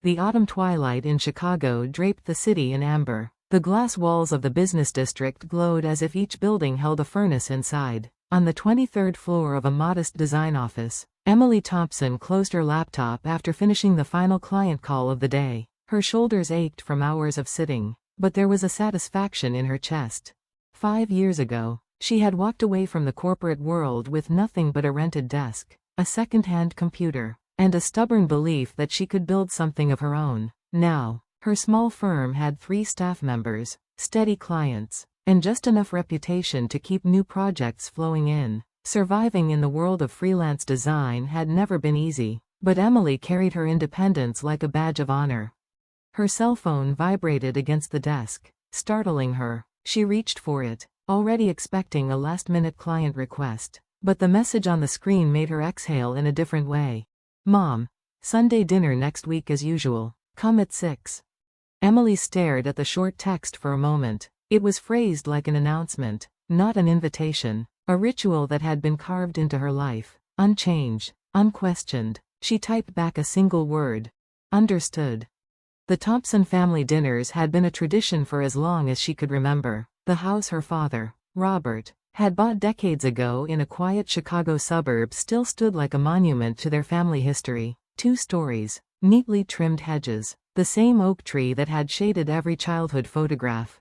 The autumn twilight in Chicago draped the city in amber. The glass walls of the business district glowed as if each building held a furnace inside. On the 23rd floor of a modest design office, Emily Thompson closed her laptop after finishing the final client call of the day. Her shoulders ached from hours of sitting, but there was a satisfaction in her chest. 5 years ago, she had walked away from the corporate world with nothing but a rented desk, a second-hand computer, and a stubborn belief that she could build something of her own. Now, her small firm had 3 staff members, steady clients, and just enough reputation to keep new projects flowing in. Surviving in the world of freelance design had never been easy, but Emily carried her independence like a badge of honor. Her cell phone vibrated against the desk, startling her. She reached for it, already expecting a last-minute client request, but the message on the screen made her exhale in a different way. "Mom, Sunday dinner next week as usual. Come at 6. Emily stared at the short text for a moment. It was phrased like an announcement, not an invitation, a ritual that had been carved into her life, unchanged, unquestioned. She typed back a single word. Understood. The Thompson family dinners had been a tradition for as long as she could remember. The house her father, Robert, had bought decades ago in a quiet Chicago suburb still stood like a monument to their family history. 2 stories, neatly trimmed hedges, the same oak tree that had shaded every childhood photograph.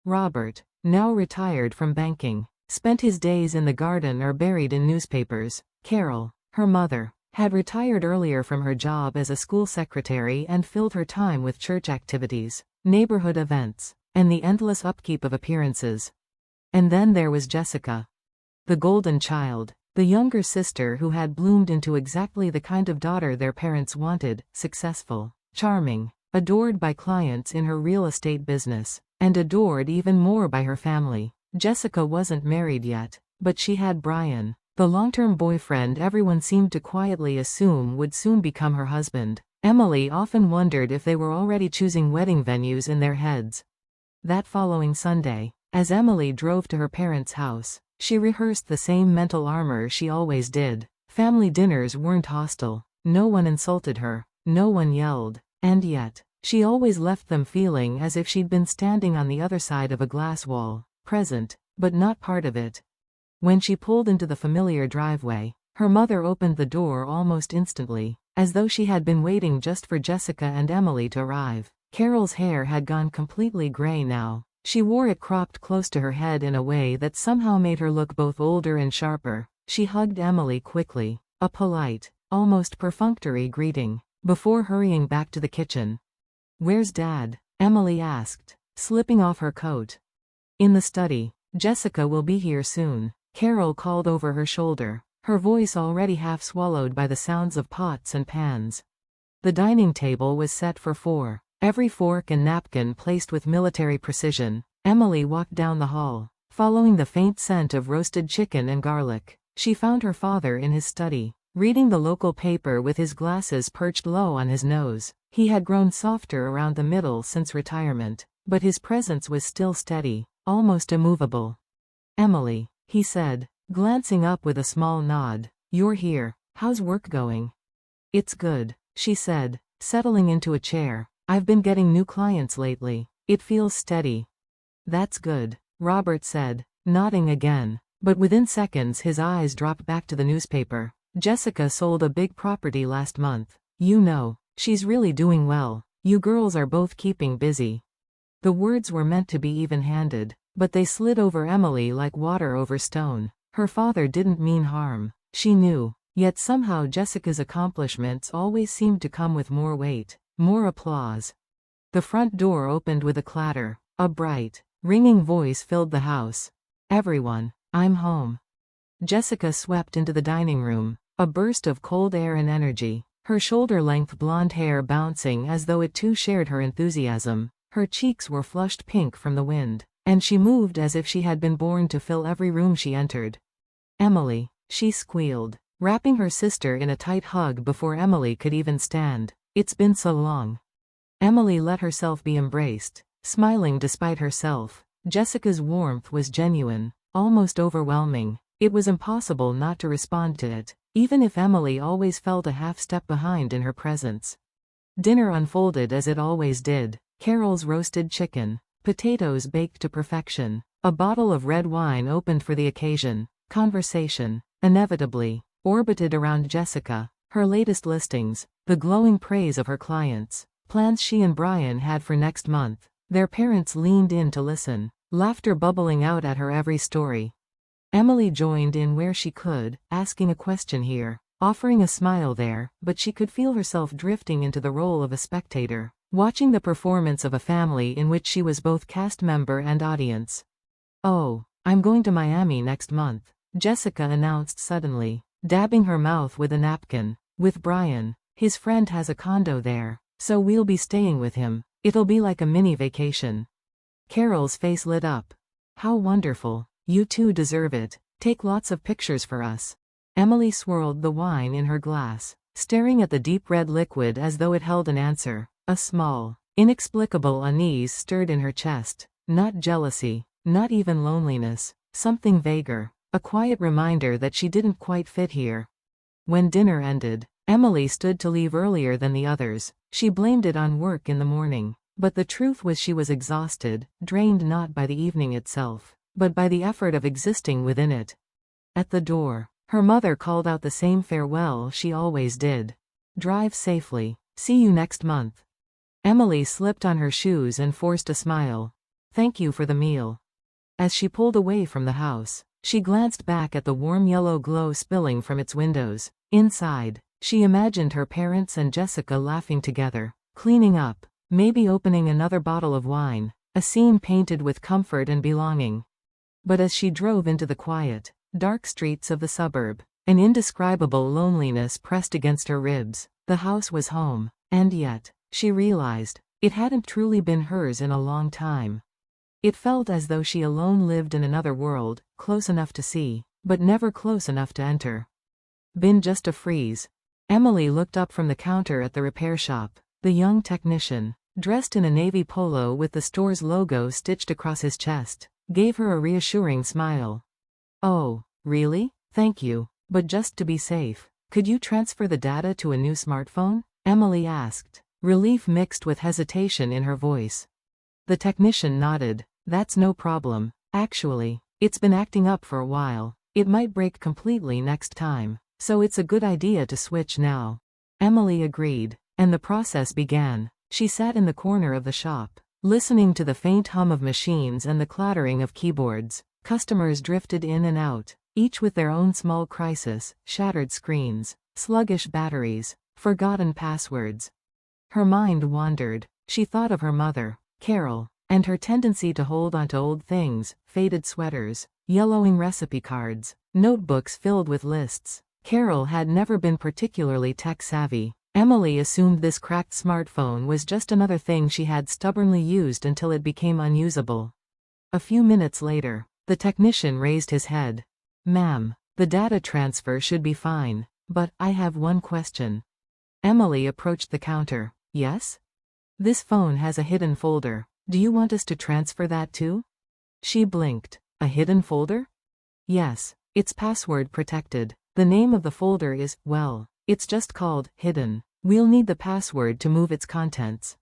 Robert, now retired from banking, spent his days in the garden or buried in newspapers. Carol, her mother, had retired earlier from her job as a school secretary and filled her time with church activities, neighborhood events, and the endless upkeep of appearances. And then there was Jessica, the golden child, the younger sister who had bloomed into exactly the kind of daughter their parents wanted, successful, charming, adored by clients in her real estate business, and adored even more by her family. Jessica wasn't married yet, but she had Brian, the long-term boyfriend everyone seemed to quietly assume would soon become her husband. Emily often wondered if they were already choosing wedding venues in their heads. That following Sunday, as Emily drove to her parents' house, she rehearsed the same mental armor she always did. Family dinners weren't hostile. No one insulted her. No one yelled. And yet, she always left them feeling as if she'd been standing on the other side of a glass wall, present, but not part of it. When she pulled into the familiar driveway, her mother opened the door almost instantly, as though she had been waiting just for Jessica and Emily to arrive. Carol's hair had gone completely gray now. She wore it cropped close to her head in a way that somehow made her look both older and sharper. She hugged Emily quickly, a polite, almost perfunctory greeting, before hurrying back to the kitchen. "Where's Dad?" Emily asked, slipping off her coat. "In the study. Jessica will be here soon," Carol called over her shoulder, her voice already half swallowed by the sounds of pots and pans. The dining table was set for 4. Every fork and napkin placed with military precision. Emily walked down the hall, following the faint scent of roasted chicken and garlic. She found her father in his study, reading the local paper with his glasses perched low on his nose. He had grown softer around the middle since retirement, but his presence was still steady, almost immovable. "Emily," he said, glancing up with a small nod. "You're here. How's work going?" "It's good," she said, settling into a chair. "I've been getting new clients lately. It feels steady." "That's good," Robert said, nodding again, but within seconds his eyes dropped back to the newspaper. "Jessica sold a big property last month. You know, she's really doing well. You girls are both keeping busy." The words were meant to be even-handed, but they slid over Emily like water over stone. Her father didn't mean harm, she knew, yet somehow Jessica's accomplishments always seemed to come with more weight. More applause. The front door opened with a clatter. A bright, ringing voice filled the house. "Everyone, I'm home." Jessica swept into the dining room, a burst of cold air and energy, her shoulder-length blonde hair bouncing as though it too shared her enthusiasm. Her cheeks were flushed pink from the wind, and she moved as if she had been born to fill every room she entered. "Emily," she squealed, wrapping her sister in a tight hug before Emily could even stand. "It's been so long." Emily let herself be embraced, smiling despite herself. Jessica's warmth was genuine, almost overwhelming. It was impossible not to respond to it, even if Emily always felt a half step behind in her presence. Dinner unfolded as it always did. Carol's roasted chicken, potatoes baked to perfection, a bottle of red wine opened for the occasion. Conversation, inevitably, orbited around Jessica, her latest listings, the glowing praise of her clients, plans she and Brian had for next month. Their parents leaned in to listen, laughter bubbling out at her every story. Emily joined in where she could, asking a question here, offering a smile there, but she could feel herself drifting into the role of a spectator, watching the performance of a family in which she was both cast member and audience. "Oh, I'm going to Miami next month," Jessica announced suddenly, dabbing her mouth with a napkin. "With Brian. His friend has a condo there, so we'll be staying with him. It'll be like a mini vacation." Carol's face lit up. "How wonderful. You two deserve it. Take lots of pictures for us." Emily swirled the wine in her glass, staring at the deep red liquid as though it held an answer. A small, inexplicable unease stirred in her chest. Not jealousy, not even loneliness, something vaguer, a quiet reminder that she didn't quite fit here. When dinner ended, Emily stood to leave earlier than the others. She blamed it on work in the morning, but the truth was she was exhausted, drained not by the evening itself, but by the effort of existing within it. At the door, her mother called out the same farewell she always did. "Drive safely. See you next month." Emily slipped on her shoes and forced a smile. "Thank you for the meal." As she pulled away from the house, she glanced back at the warm yellow glow spilling from its windows. Inside, she imagined her parents and Jessica laughing together, cleaning up, maybe opening another bottle of wine, a scene painted with comfort and belonging. But as she drove into the quiet, dark streets of the suburb, an indescribable loneliness pressed against her ribs. The house was home, and yet, she realized, it hadn't truly been hers in a long time. It felt as though she alone lived in another world, close enough to see, but never close enough to enter. Been just a freeze. Emily looked up from the counter at the repair shop. The young technician, dressed in a navy polo with the store's logo stitched across his chest, gave her a reassuring smile. "Oh, really? Thank you. But just to be safe, could you transfer the data to a new smartphone?" Emily asked, relief mixed with hesitation in her voice. The technician nodded. "That's no problem. Actually, it's been acting up for a while. It might break completely next time, so it's a good idea to switch now." Emily agreed, and the process began. She sat in the corner of the shop, listening to the faint hum of machines and the clattering of keyboards. Customers drifted in and out, each with their own small crisis: shattered screens, sluggish batteries, forgotten passwords. Her mind wandered. She thought of her mother, Carol, and her tendency to hold onto old things: faded sweaters, yellowing recipe cards, notebooks filled with lists. Carol had never been particularly tech-savvy. Emily assumed this cracked smartphone was just another thing she had stubbornly used until it became unusable. A few minutes later, the technician raised his head. "Ma'am, the data transfer should be fine, but I have one question." Emily approached the counter. "Yes? This phone has a hidden folder. Do you want us to transfer that too?" She blinked. "A hidden folder?" "Yes, it's password protected. The name of the folder is, well, it's just called hidden. We'll need the password to move its contents."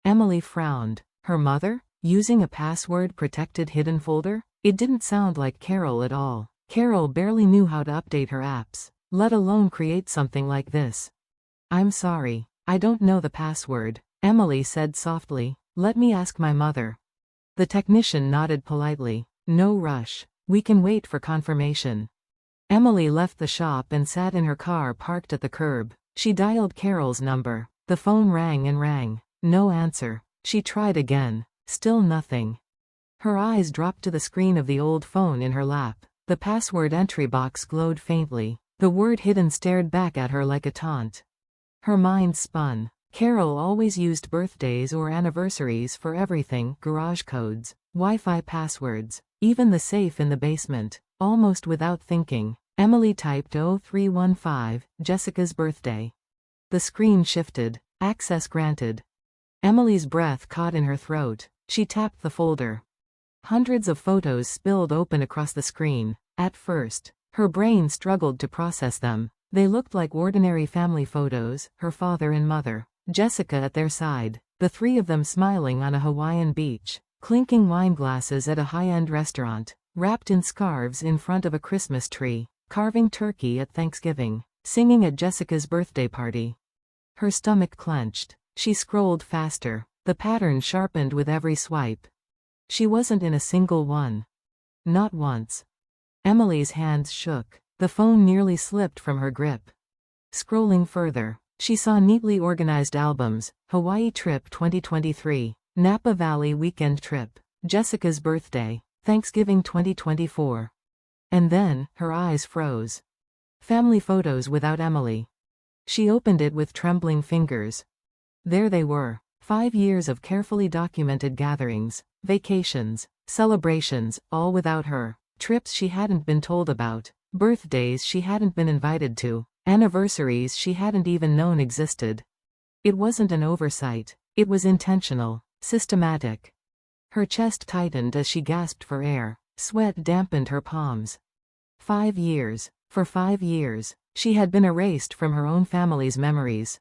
Emily frowned. Her mother? Using a password-protected hidden folder? It didn't sound like Carol at all. Carol barely knew how to update her apps, let alone create something like this. "I'm sorry, I don't know the password," Emily said softly. "Let me ask my mother." The technician nodded politely. "No rush. We can wait for confirmation." Emily left the shop and sat in her car parked at the curb. She dialed Carol's number. The phone rang and rang. No answer. She tried again. Still nothing. Her eyes dropped to the screen of the old phone in her lap. The password entry box glowed faintly. The word hidden stared back at her like a taunt. Her mind spun. Carol always used birthdays or anniversaries for everything: garage codes, Wi-Fi passwords, even the safe in the basement. Almost without thinking, Emily typed 0315, Jessica's birthday. The screen shifted. Access granted. Emily's breath caught in her throat. She tapped the folder. Hundreds of photos spilled open across the screen. At first, her brain struggled to process them. They looked like ordinary family photos: her father and mother, Jessica at their side, the three of them smiling on a Hawaiian beach, clinking wine glasses at a high-end restaurant, wrapped in scarves in front of a Christmas tree, carving turkey at Thanksgiving, singing at Jessica's birthday party. Her stomach clenched. She scrolled faster, the pattern sharpened with every swipe. She wasn't in a single one. Not once. Emily's hands shook. The phone nearly slipped from her grip. Scrolling further, she saw neatly organized albums: Hawaii Trip 2023, Napa Valley Weekend Trip, Jessica's Birthday, Thanksgiving 2024. And then, her eyes froze. Family photos without Emily. She opened it with trembling fingers. There they were, 5 years of carefully documented gatherings, vacations, celebrations, all without her. Trips she hadn't been told about, birthdays she hadn't been invited to, anniversaries she hadn't even known existed. It wasn't an oversight, it was intentional, systematic. Her chest tightened as she gasped for air, sweat dampened her palms. 5 years. For 5 years, she had been erased from her own family's memories.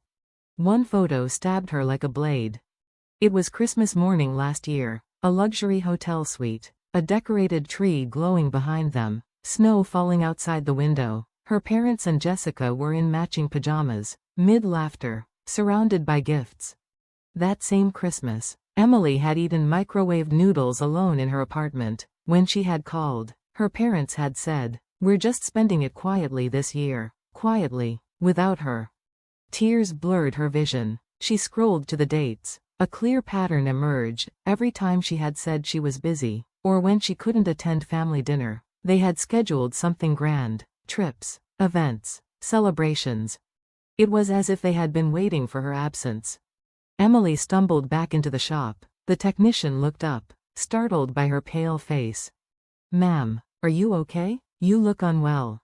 One photo stabbed her like a blade. It was Christmas morning last year, a luxury hotel suite, a decorated tree glowing behind them, snow falling outside the window. Her parents and Jessica were in matching pajamas, mid-laughter, surrounded by gifts. That same Christmas, Emily had eaten microwaved noodles alone in her apartment. When she had called, her parents had said, "We're just spending it quietly this year." Quietly, without her. Tears blurred her vision. She scrolled to the dates. A clear pattern emerged. Every time she had said she was busy, or when she couldn't attend family dinner, they had scheduled something grand: trips, events, celebrations. It was as if they had been waiting for her absence. Emily stumbled back into the shop. The technician looked up, startled by her pale face. "Ma'am, are you okay? You look unwell."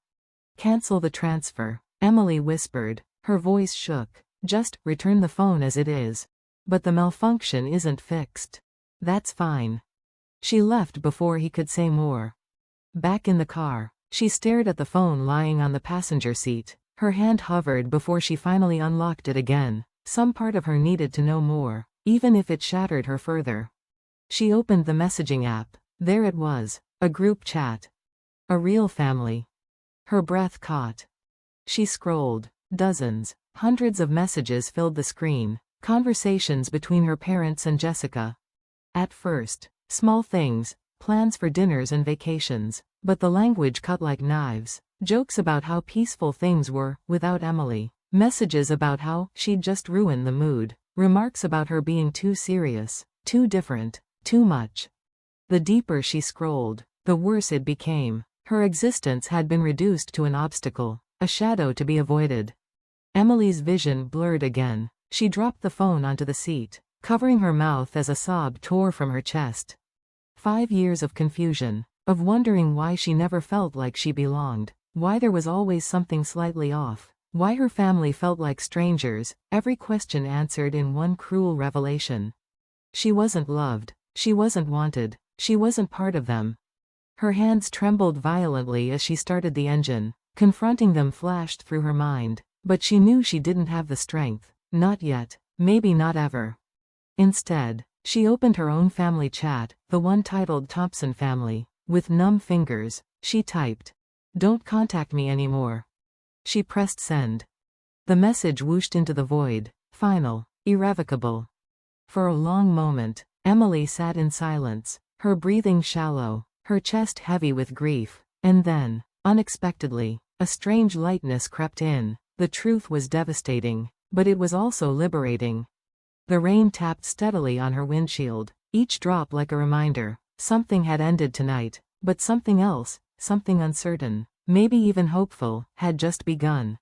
"Cancel the transfer," Emily whispered. Her voice shook. "Just return the phone as it is." "But the malfunction isn't fixed." "That's fine." She left before he could say more. Back in the car, she stared at the phone lying on the passenger seat. Her hand hovered before she finally unlocked it again. Some part of her needed to know more, even if it shattered her further. She opened the messaging app. There it was, a group chat. A real family. Her breath caught. She scrolled. Dozens, hundreds of messages filled the screen. Conversations between her parents and Jessica. At first, small things, plans for dinners and vacations, but the language cut like knives. Jokes about how peaceful things were without Emily. Messages about how she'd just ruined the mood. Remarks about her being too serious, too different, too much. The deeper she scrolled, the worse it became. Her existence had been reduced to an obstacle, a shadow to be avoided. Emily's vision blurred again. She dropped the phone onto the seat, covering her mouth as a sob tore from her chest. 5 years of confusion, of wondering why she never felt like she belonged, why there was always something slightly off, why her family felt like strangers, every question answered in one cruel revelation. She wasn't loved, she wasn't wanted, she wasn't part of them. Her hands trembled violently as she started the engine. Confronting them flashed through her mind, but she knew she didn't have the strength. Not yet, maybe not ever. Instead, she opened her own family chat, the one titled Thompson Family. With numb fingers, she typed, "Don't contact me anymore." She pressed send. The message whooshed into the void, final, irrevocable. For a long moment, Emily sat in silence, her breathing shallow, her chest heavy with grief, and then, unexpectedly, a strange lightness crept in. The truth was devastating, but it was also liberating. The rain tapped steadily on her windshield, each drop like a reminder. Something had ended tonight, but something else, something uncertain, maybe even hopeful, had just begun.